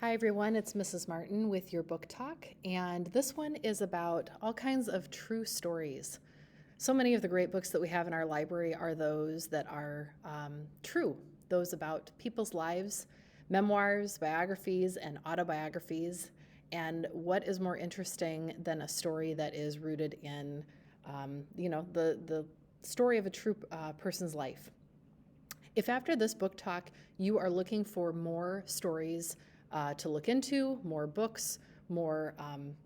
Hi everyone, it's Mrs. Martin with your book talk, and this one is about all kinds of true stories. So many of the great books that we have in our library are those that are true, those about people's lives, memoirs, biographies, and autobiographies. And what is more interesting than a story that is rooted in, the story of a true person's life? If after this book talk you are looking for more stories to look into, more books, more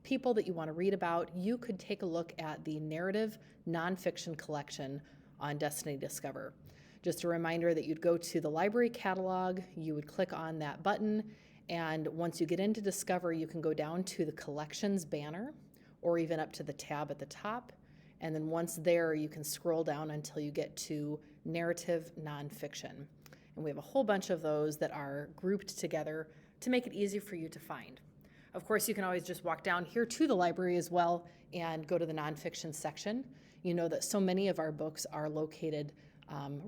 people that you want to read about, you could take a look at the narrative nonfiction collection on Destiny Discover. Just a reminder that you'd go to the library catalog, you would click on that button, and once you get into Discover, you can go down to the collections banner or even up to the tab at the top. And then once there, you can scroll down until you get to narrative nonfiction. And we have a whole bunch of those that are grouped together to make it easy for you to find. Of course, you can always just walk down here to the library as well and go to the nonfiction section. You know that so many of our books are located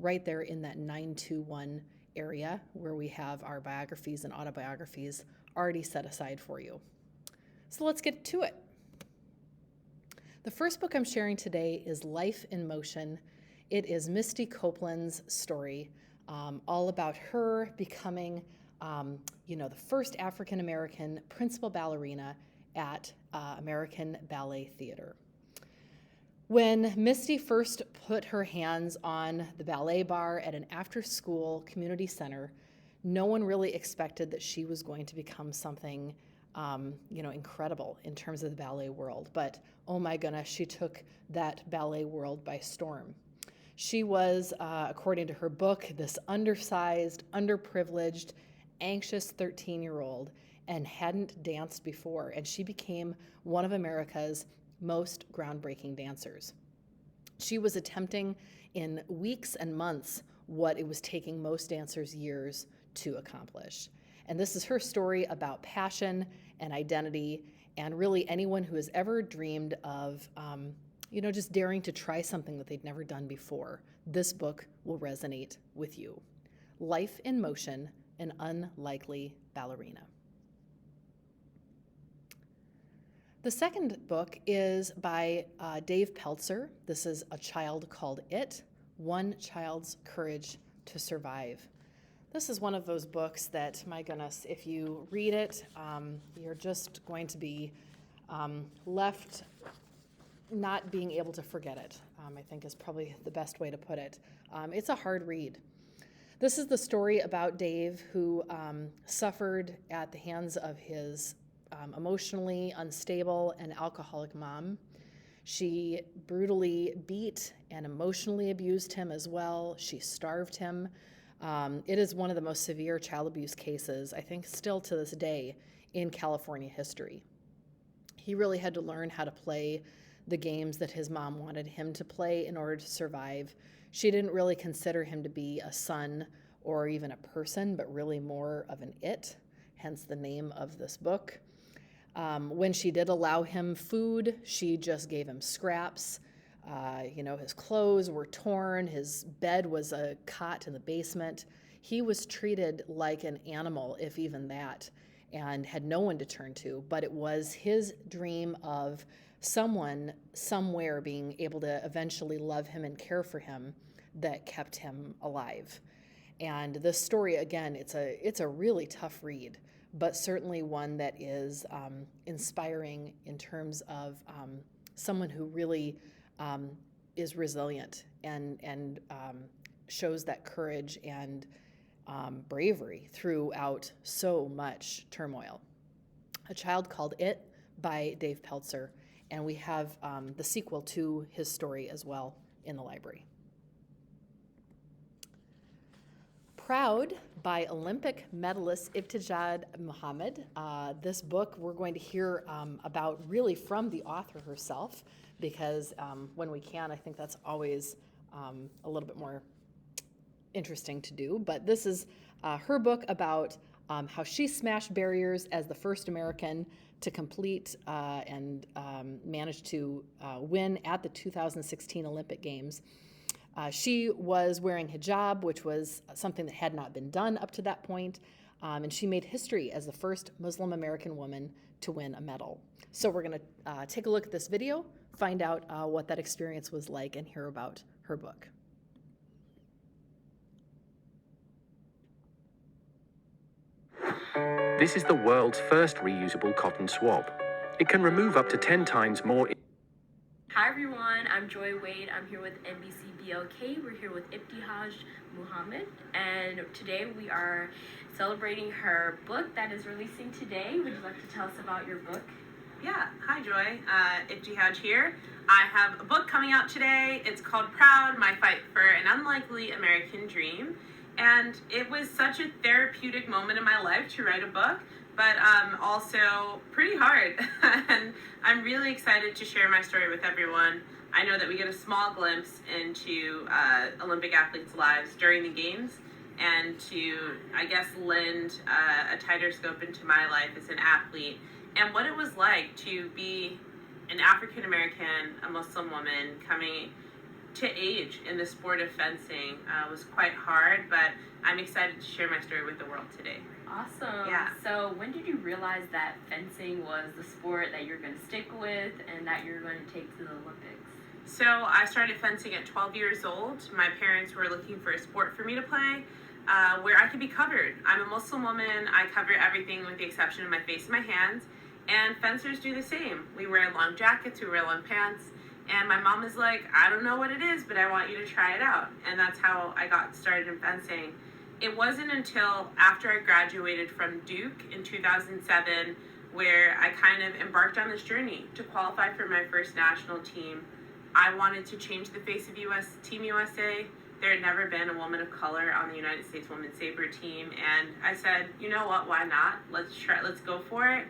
right there in that 921 area where we have our biographies and autobiographies already set aside for you. So let's get to it. The first book I'm sharing today is Life in Motion. It is Misty Copeland's story, all about her becoming, the first African-American principal ballerina at American Ballet Theater. When Misty first put her hands on the ballet bar at an after-school community center, no one really expected that she was going to become something incredible in terms of the ballet world. But oh my goodness, she took that ballet world by storm. She was, according to her book, this undersized, underprivileged, anxious 13-year-old and hadn't danced before. And she became one of America's most groundbreaking dancers. She was attempting in weeks and months what it was taking most dancers years to accomplish. And this is her story about passion and identity, and really anyone who has ever dreamed of, just daring to try something that they'd never done before. This book will resonate with you. Life in Motion, an Unlikely Ballerina. The second book is by Dave Peltzer. This is A Child Called It, One Child's Courage to Survive. This is one of those books that, my goodness, if you read it, you're just going to be left not being able to forget it, I think is probably the best way to put it. It's a hard read. This is the story about Dave who suffered at the hands of his emotionally unstable and alcoholic mom. She brutally beat and emotionally abused him as well. She starved him. It is one of the most severe child abuse cases, I think still to this day, in California history. He really had to learn how to play the games that his mom wanted him to play in order to survive. She didn't really consider him to be a son or even a person, but really more of an it, hence the name of this book. When she did allow him food, she just gave him scraps. His clothes were torn, his bed was a cot in the basement. He was treated like an animal, if even that, and had no one to turn to, but it was his dream of someone somewhere being able to eventually love him and care for him that kept him alive. And this story, again, it's a really tough read, but certainly one that is inspiring in terms of someone who really is resilient and shows that courage and bravery throughout so much turmoil. A Child Called It by Dave Peltzer, and we have the sequel to his story as well in the library. Proud by Olympic medalist Ibtijad Muhammad. This book we're going to hear about really from the author herself, because when we can, I think that's always a little bit more interesting to do. But this is her book about how she smashed barriers as the first American to complete and manage to win at the 2016 Olympic Games. She was wearing hijab, which was something that had not been done up to that point. And she made history as the first Muslim American woman to win a medal. So we're going to take a look at this video, find out what that experience was like, and hear about her book. This is the world's first reusable cotton swab. It can remove up to 10 times more. Hi everyone, I'm Joy Wade. I'm here with NBC-BLK. We're here with Ibtihaj Muhammad, and today we are celebrating her book that is releasing today. Would you like to tell us about your book? Yeah, hi Joy, Ibtihaj here. I have a book coming out today. It's called Proud, My Fight for an Unlikely American Dream. And it was such a therapeutic moment in my life to write a book, but also pretty hard. And I'm really excited to share my story with everyone. I know that we get a small glimpse into Olympic athletes' lives during the games, and to, I guess, lend a tighter scope into my life as an athlete and what it was like to be an African American, a Muslim woman coming to age in the sport of fencing. Was quite hard, but I'm excited to share my story with the world today. Awesome. Yeah. So when did you realize that fencing was the sport that you're going to stick with and that you're going to take to the Olympics? So I started fencing at 12 years old. My parents were looking for a sport for me to play where I could be covered. I'm a Muslim woman. I cover everything with the exception of my face and my hands. And fencers do the same. We wear long jackets, we wear long pants. And my mom is like, I don't know what it is, but I want you to try it out. And that's how I got started in fencing. It wasn't until after I graduated from Duke in 2007 where I kind of embarked on this journey to qualify for my first national team. I wanted to change the face of Team USA. There had never been a woman of color on the United States Women's Saber team. And I said, you know what, why not? Let's try, let's go for it.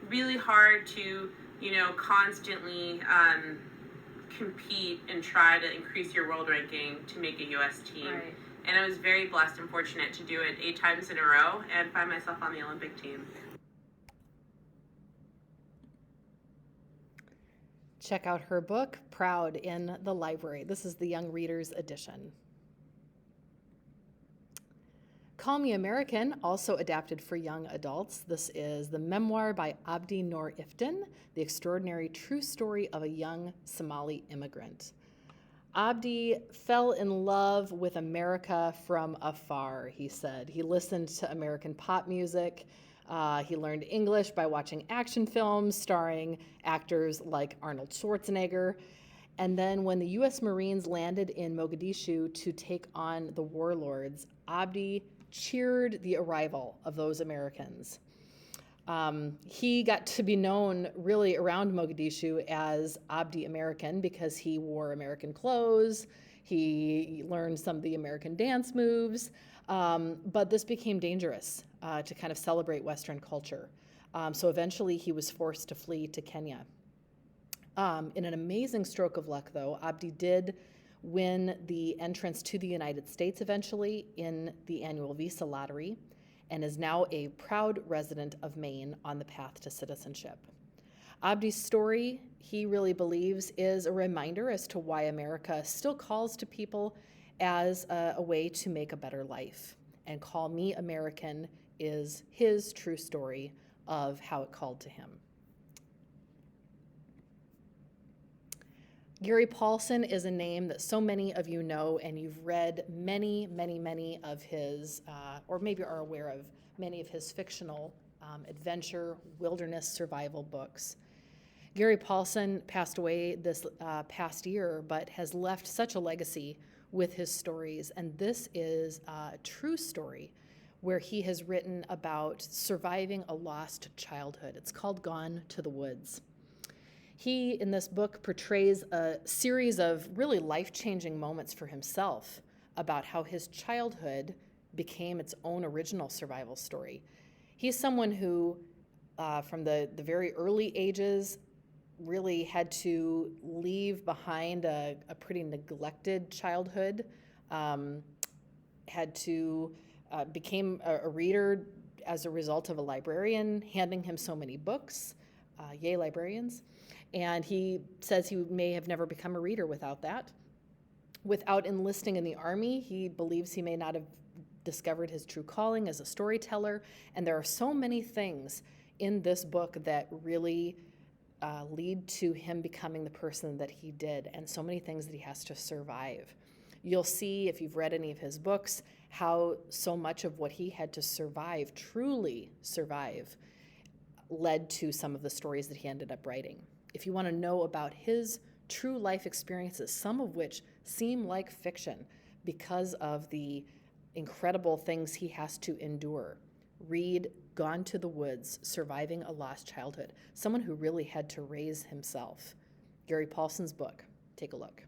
Really hard to, constantly compete and try to increase your world ranking to make a U.S. team. Right. And I was very blessed and fortunate to do it 8 times in a row and find myself on the Olympic team. Check out her book, Proud, in the library. This is the Young Readers edition. Call Me American, also adapted for young adults. This is the memoir by Abdi Noor Iftin, the extraordinary true story of a young Somali immigrant. Abdi fell in love with America from afar, he said. He listened to American pop music. He learned English by watching action films starring actors like Arnold Schwarzenegger. And then when the U.S. Marines landed in Mogadishu to take on the warlords, Abdi cheered the arrival of those Americans. He got to be known really around Mogadishu as Abdi American because he wore American clothes, he learned some of the American dance moves, but this became dangerous to kind of celebrate Western culture. So eventually he was forced to flee to Kenya. In an amazing stroke of luck, though, Abdi did win the entrance to the United States eventually in the annual visa lottery and is now a proud resident of Maine on the path to citizenship. Abdi's story, he really believes, is a reminder as to why America still calls to people as a way to make a better life. And Call Me American is his true story of how it called to him. Gary Paulsen is a name that so many of you know, and you've read many, many, many of his, or maybe are aware of many of his fictional adventure, wilderness survival books. Gary Paulsen passed away this past year, but has left such a legacy with his stories, and this is a true story where he has written about surviving a lost childhood. It's called Gone to the Woods. He, in this book, portrays a series of really life-changing moments for himself about how his childhood became its own original survival story. He's someone who, from the very early ages, really had to leave behind a pretty neglected childhood, became a reader as a result of a librarian handing him so many books, yay librarians. And he says he may have never become a reader without that. Without enlisting in the Army, he believes he may not have discovered his true calling as a storyteller. And there are so many things in this book that really lead to him becoming the person that he did, and so many things that he has to survive. You'll see, if you've read any of his books, how so much of what he had to survive, truly survive, led to some of the stories that he ended up writing. If you want to know about his true life experiences, some of which seem like fiction because of the incredible things he has to endure, read Gone to the Woods, Surviving a Lost Childhood, someone who really had to raise himself. Gary Paulson's book. Take a look.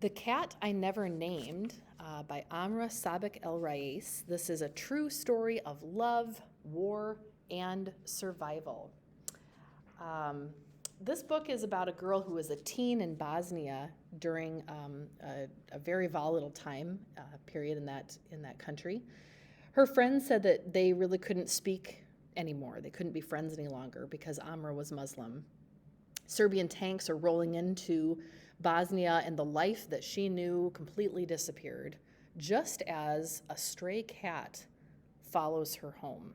The Cat I Never Named by Amra Sabek El Rais. This is a true story of love, war, and survival. This book is about a girl who was a teen in Bosnia during a very volatile time period in that country. Her friends said that they really couldn't speak anymore. They couldn't be friends any longer because Amra was Muslim. Serbian tanks are rolling into Bosnia, and the life that she knew completely disappeared, just as a stray cat follows her home.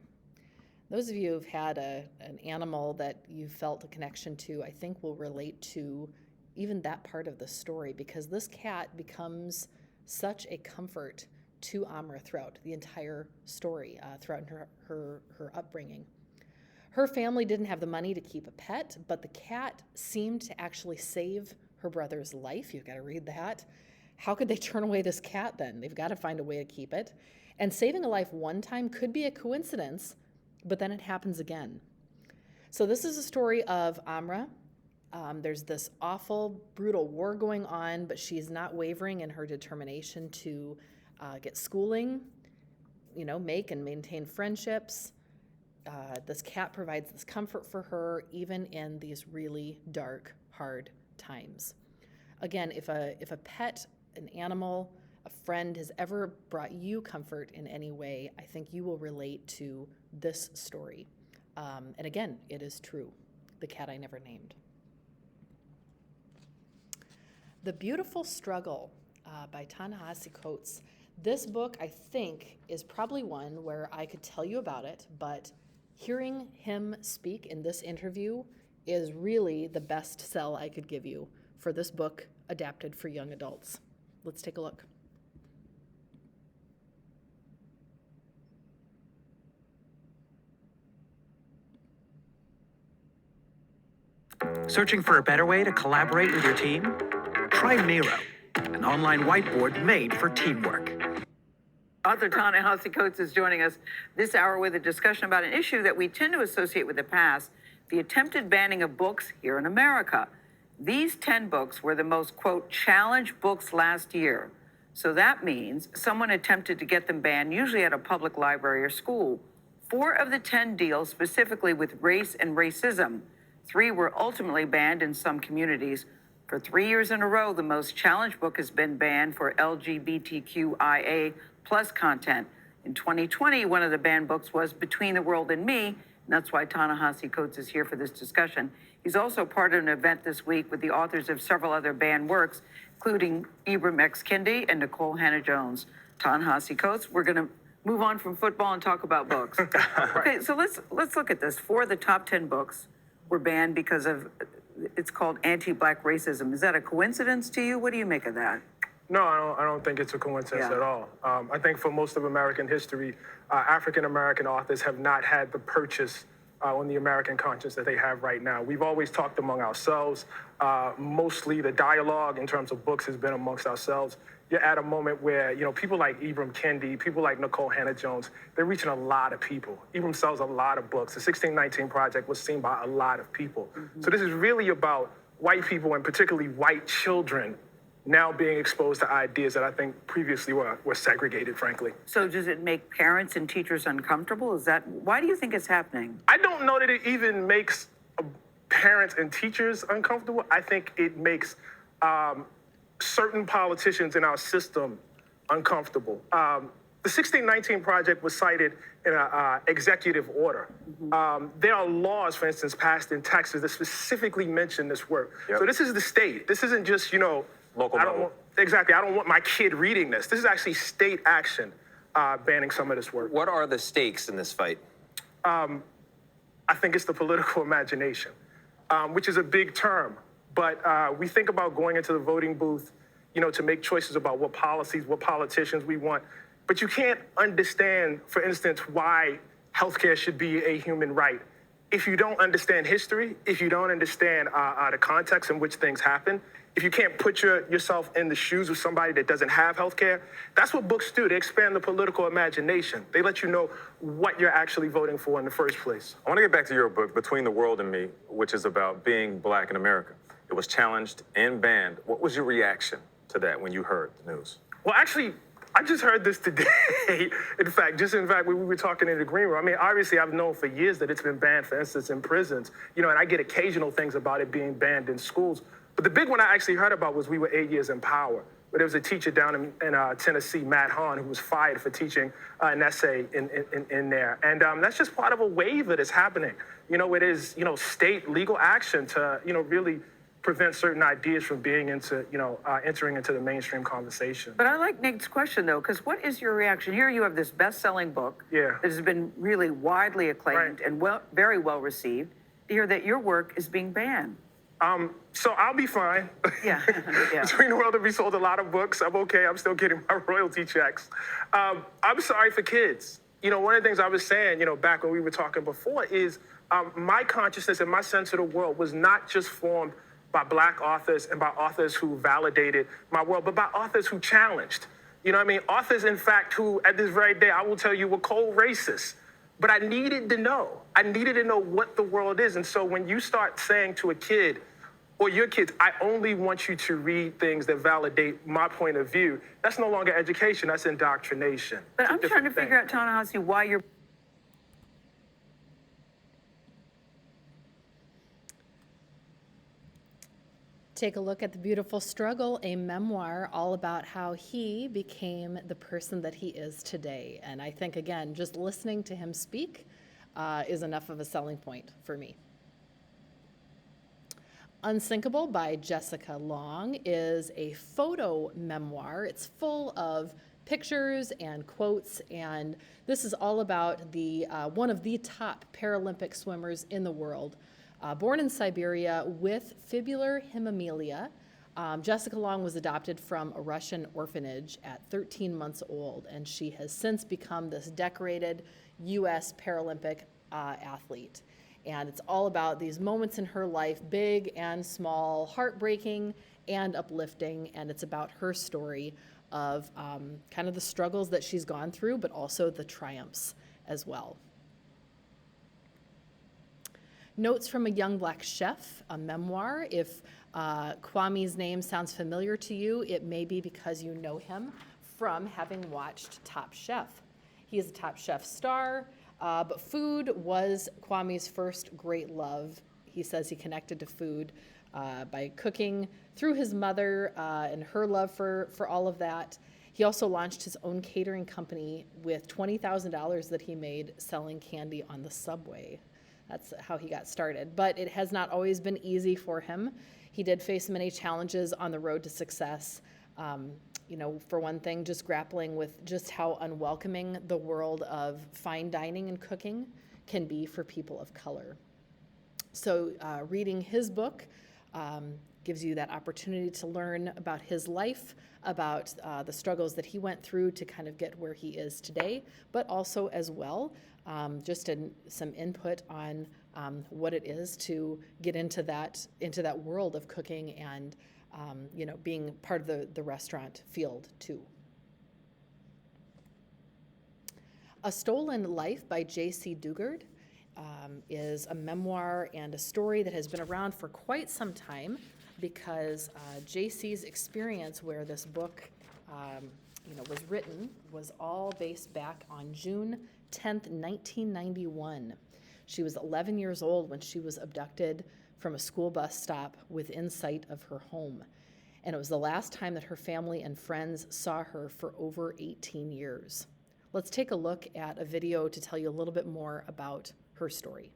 Those of you who've had an animal that you felt a connection to, I think will relate to even that part of the story, because this cat becomes such a comfort to Amra throughout the entire story, throughout her upbringing. Her family didn't have the money to keep a pet, but the cat seemed to actually save her brother's life. You've got to read that. How could they turn away this cat then? They've got to find a way to keep it. And saving a life one time could be a coincidence, but then it happens again. So this is a story of Amra. There's this awful, brutal war going on, but she's not wavering in her determination to get schooling, make and maintain friendships. This cat provides this comfort for her, even in these really dark, hard times. Again, if a pet, an animal, a friend has ever brought you comfort in any way, I think you will relate to this story. And again, it is true. The Cat I Never Named. The Beautiful Struggle by Ta-Nehisi Coates. This book, I think, is probably one where I could tell you about it, but hearing him speak in this interview is really the best sell I could give you for this book adapted for young adults. Let's take a look. Searching for a better way to collaborate with your team? Try Miro, an online whiteboard made for teamwork. Author Ta-Nehisi Coates is joining us this hour with a discussion about an issue that we tend to associate with the past, the attempted banning of books here in America. These 10 books were the most, quote, challenged books last year. So that means someone attempted to get them banned, usually at a public library or school. 4 of the 10 deal specifically with race and racism. 3 were ultimately banned in some communities. For 3 years in a row, the most challenged book has been banned for LGBTQIA+ content. In 2020, one of the banned books was Between the World and Me, and that's why Ta-Nehisi Coates is here for this discussion. He's also part of an event this week with the authors of several other banned works, including Ibram X. Kendi and Nicole Hannah-Jones. Ta-Nehisi Coates, we're going to move on from football and talk about books. Okay, so let's look at this. 4 of the top 10 books were banned because of, it's called anti-Black racism. Is that a coincidence to you? What do you make of that? No, I don't think it's a coincidence at all. I think for most of American history, African-American authors have not had the purchase on the American conscience that they have right now. We've always talked among ourselves. Mostly the dialogue in terms of books has been amongst ourselves. You're at a moment where, people like Ibram Kendi, people like Nicole Hannah-Jones, they're reaching a lot of people. Ibram sells a lot of books. The 1619 Project was seen by a lot of people. Mm-hmm. So this is really about white people, and particularly white children, now being exposed to ideas that I think previously were segregated, frankly. So does it make parents and teachers uncomfortable? Why do you think it's happening? I don't know that it even makes parents and teachers uncomfortable. I think it makes certain politicians in our system uncomfortable. The 1619 Project was cited in an executive order. Mm-hmm. There are laws, for instance, passed in Texas that specifically mention this work. Yep. So this is the state. This isn't just, local level. Exactly. I don't want my kid reading this. This is actually state action banning some of this work. What are the stakes in this fight? I think it's the political imagination, which is a big term. But we think about going into the voting booth, to make choices about what policies, what politicians we want. But you can't understand, for instance, why healthcare should be a human right if you don't understand history, if you don't understand the context in which things happen, if you can't put yourself in the shoes of somebody that doesn't have healthcare. That's what books do. They expand the political imagination. They let you know what you're actually voting for in the first place. I want to get back to your book, Between the World and Me, which is about being black in America. It was challenged and banned. What was your reaction to that when you heard the news? Well, actually, I just heard this today. in fact, when we were talking in the green room. I mean, obviously, I've known for years that it's been banned, for instance, in prisons. And I get occasional things about it being banned in schools. But the big one I actually heard about was We Were 8 Years in Power. But there was a teacher down in Tennessee, Matt Hahn, who was fired for teaching an essay in there. And that's just part of a wave that is happening. It is, state legal action to, really prevent certain ideas from being entering into the mainstream conversation. But I like Nate's question, though, because what is your reaction? Here you have this best-selling book that has been really widely acclaimed and very well received, to hear that your work is being banned. So I'll be fine. Yeah. Between the World and Me sold a lot of books. I'm okay. I'm still getting my royalty checks. I'm sorry for kids. One of the things I was saying, back when we were talking before is my consciousness and my sense of the world was not just formed by Black authors and by authors who validated my world, but by authors who challenged. Authors, in fact, who at this very day, I will tell you, were cold racists. But I needed to know. I needed to know what the world is. And so when you start saying to a kid or your kids, I only want you to read things that validate my point of view, that's no longer education, that's indoctrination. But I'm trying to figure out, Ta-Nehisi, why you're... Take a look at The Beautiful Struggle, a memoir all about how he became the person that he is today. And I think, again, just listening to him speak is enough of a selling point for me. Unsinkable by Jessica Long is a photo memoir. It's full of pictures and quotes, and this is all about the one of the top Paralympic swimmers in the world. Born in Siberia with fibular hemophilia, Jessica Long was adopted from a Russian orphanage at 13 months old, and she has since become this decorated U.S. Paralympic athlete. And it's all about these moments in her life, big and small, heartbreaking and uplifting, and it's about her story of kind of the struggles that she's gone through, but also the triumphs as well. Notes from a Young Black Chef, a memoir. If Kwame's name sounds familiar to you, it may be because you know him from having watched Top Chef. He is a Top Chef star, but food was Kwame's first great love. He says he connected to food by cooking through his mother and her love for all of that. He also launched his own catering company with $20,000 that he made selling candy on the subway. That's how he got started. But it has not always been easy for him. He did face many challenges on the road to success. For one thing, just grappling with just how unwelcoming the world of fine dining and cooking can be for people of color. So reading his book gives you that opportunity to learn about his life, about the struggles that he went through to kind of get where he is today, but also as well, just some input on what it is to get into that world of cooking and being part of the restaurant field too. A Stolen Life by J.C. Dugard is a memoir and a story that has been around for quite some time because J.C.'s experience where this book was written was all based back on June 10th, 1991. She was 11 years old when she was abducted from a school bus stop within sight of her home. And it was the last time that her family and friends saw her for over 18 years. Let's take a look at a video to tell you a little bit more about her story.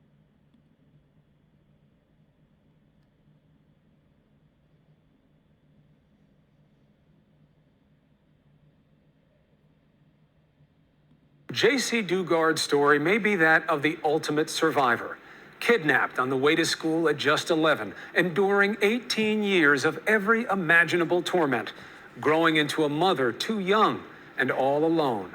J.C. Dugard's story may be that of the ultimate survivor. Kidnapped on the way to school at just 11, enduring 18 years of every imaginable torment, growing into a mother too young and all alone.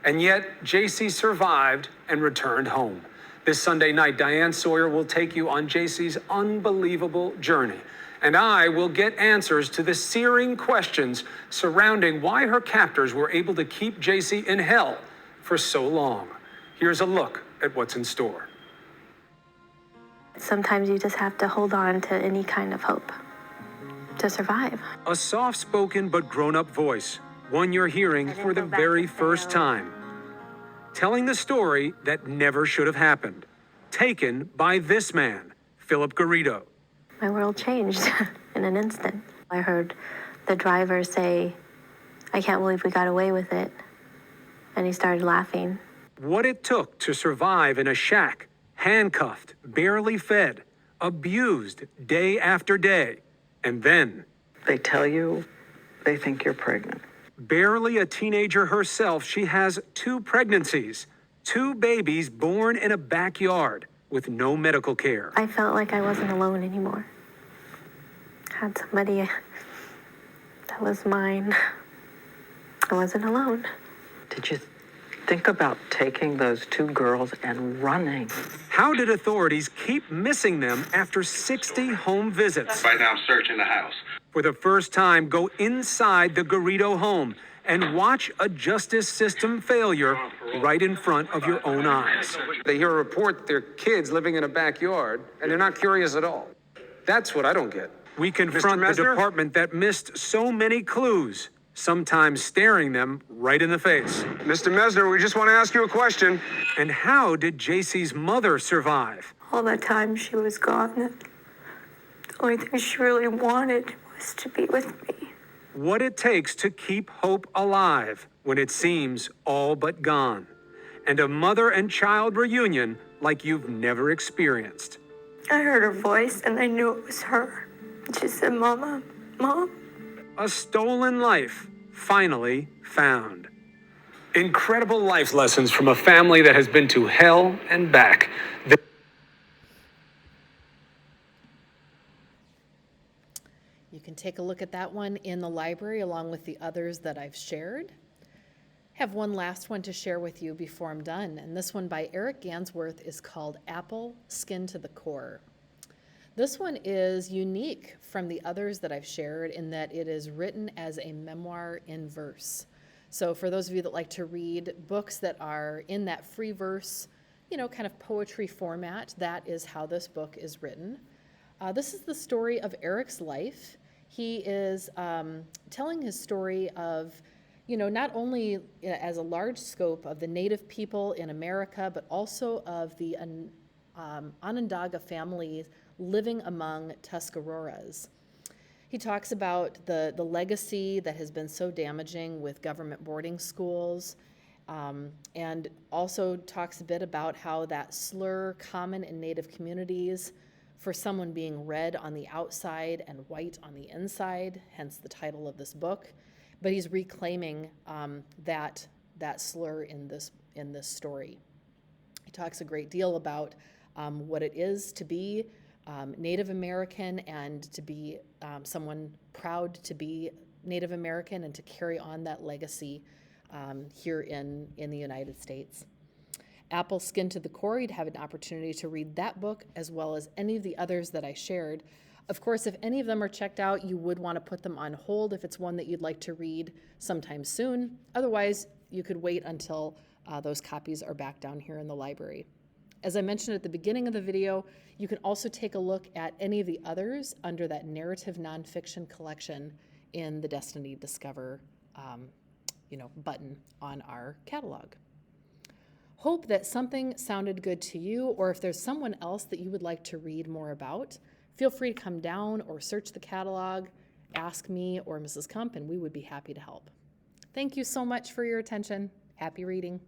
And yet, J.C. survived and returned home. This Sunday night, Diane Sawyer will take you on J.C.'s unbelievable journey. And I will get answers to the searing questions surrounding why her captors were able to keep J.C. in hell for so long. Here's a look at what's in store. Sometimes you just have to hold on to any kind of hope to survive. A soft-spoken but grown-up voice, one you're hearing for the very first time. Telling the story that never should have happened. Taken by this man, Philip Garrido. My world changed in an instant. I heard the driver say, "I can't believe we got away with it." And he started laughing. What it took to survive in a shack, handcuffed, barely fed, abused day after day. And then They tell you they think you're pregnant. barely a teenager herself, she has 2 pregnancies, 2 babies born in a backyard with no medical care. I felt like I wasn't alone anymore. I had somebody that was mine. I wasn't alone. Did you think about taking those 2 girls and running? How did authorities keep missing them after 60 home visits? Right now, I'm searching the house. For the first time, go inside the Garrido home and watch a justice system failure right in front of your own eyes. They hear a report that their kids living in a backyard, and they're not curious at all. That's what I don't get. We confront the department that missed so many clues, sometimes staring them right in the face. Mr. Mesner, we just want to ask you a question. And how did JC's mother survive? All that time she was gone, the only thing she really wanted was to be with me. What it takes to keep hope alive when it seems all but gone. And a mother and child reunion like you've never experienced. I heard her voice and I knew it was her. She said, "Mama, Mom." A stolen life finally found. Incredible life lessons from a family that has been to hell and back. You can take a look at that one in the library along with the others that I've shared. Have one last one to share with you before I'm done, and this one by Eric Gansworth is called Apple Skin to the Core. This one is unique from the others that I've shared in that it is written as a memoir in verse. So for those of you that like to read books that are in that free verse, kind of poetry format, that is how this book is written. This is the story of Eric's life. He is telling his story of, not only as a large scope of the Native people in America, but also of the Onondaga families living among Tuscaroras. He talks about the legacy that has been so damaging with government boarding schools, and also talks a bit about how that slur common in Native communities for someone being red on the outside and white on the inside, hence the title of this book. But he's reclaiming that slur in this story. He talks a great deal about what it is to be Native American and to be someone proud to be Native American and to carry on that legacy here in the United States. Apple Skin to the Core, you'd have an opportunity to read that book as well as any of the others that I shared. Of course, if any of them are checked out, you would want to put them on hold if it's one that you'd like to read sometime soon. Otherwise, you could wait until those copies are back down here in the library. As I mentioned at the beginning of the video, you can also take a look at any of the others under that narrative nonfiction collection in the Destiny Discover button on our catalog. Hope that something sounded good to you, or if there's someone else that you would like to read more about, feel free to come down or search the catalog, ask me or Mrs. Kump, and we would be happy to help. Thank you so much for your attention. Happy reading.